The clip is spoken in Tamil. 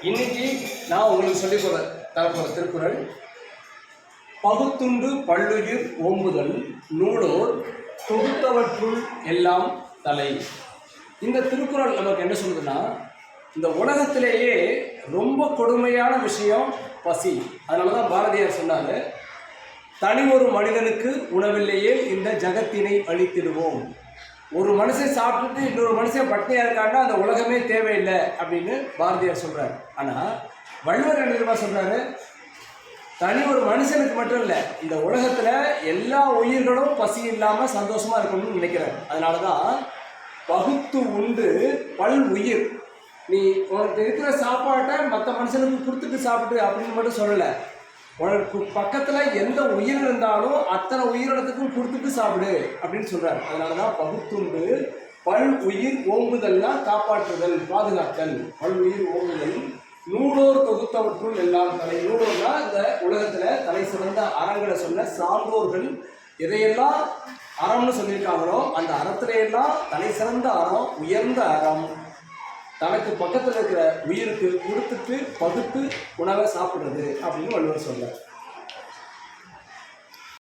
இன்னைக்கு நான் உங்களுக்கு சொல்லி தரப்போற திருக்குறள் பகுத்துண்டு பல்லுயிர் ஓம்புதல் நூலோர் தொகுத்தவற்றுள் எல்லாம் தலை. இந்த திருக்குறள் நமக்கு என்ன சொல்லுதுன்னா, இந்த உலகத்திலேயே ரொம்ப கொடுமையான விஷயம் பசி. அதனால தான் பாரதியார் சொன்னார், தனி ஒரு மனிதனுக்கு உணவில்லையே இந்த ஜகத்தினை அழித்திடுவோம். ஒரு மனுஷன் சாப்பிட்டுட்டு இன்னொரு மனுஷன் பட்டினியாக இருக்கான்னா அந்த உலகமே தேவையில்லை அப்படின்னு பாரதியார் சொல்கிறார். ஆனால் வள்ளுவர் என்ன சொல்கிறாரு, தனி ஒரு மனுஷனுக்கு மட்டும் இல்லை, இந்த உலகத்தில் எல்லா உயிர்களும் பசி இல்லாமல் சந்தோஷமாக இருக்கணும்னு நினைக்கிறார். அதனால தான் பகுத்து உண்டு பல் உயிர். நீ உனக்கு இருக்கிற சாப்பாட்டை மற்ற மனுஷனுக்கு கொடுத்துட்டு சாப்பிட்டு அப்படின்னு மட்டும் சொல்லலை, உனக்கு பக்கத்தில் எந்த உயிர் இருந்தாலும் அத்தனை உயிரினத்துக்கும் கொடுத்துட்டு சாப்பிடு அப்படின்னு சொல்கிறார். அதனால தான் பகுத்துண்டு பல் உயிர் ஓம்புதல்னா காப்பாற்றுதல், பாதுகாத்தல். பல் உயிர் ஓம்புதல் நூலோர் தொகுத்தவற்றுள் எல்லாம் தலை. நூலோர்னா இந்த உலகத்தில் தலை சிறந்த அறங்களை சொன்ன சான்றோர்கள் எதையெல்லாம் அறம்னு சொல்லியிருக்காங்களோ அந்த அறத்திலையெல்லாம் தலை சிறந்த அறம், உயர்ந்த அறம், தனக்கு பக்கத்தில் இருக்கிற உயிருக்கு கொடுத்துட்டு பகுத்து உணவை சாப்பிடுறது அப்படின்னு வள்ளுவர் சொல்றார்.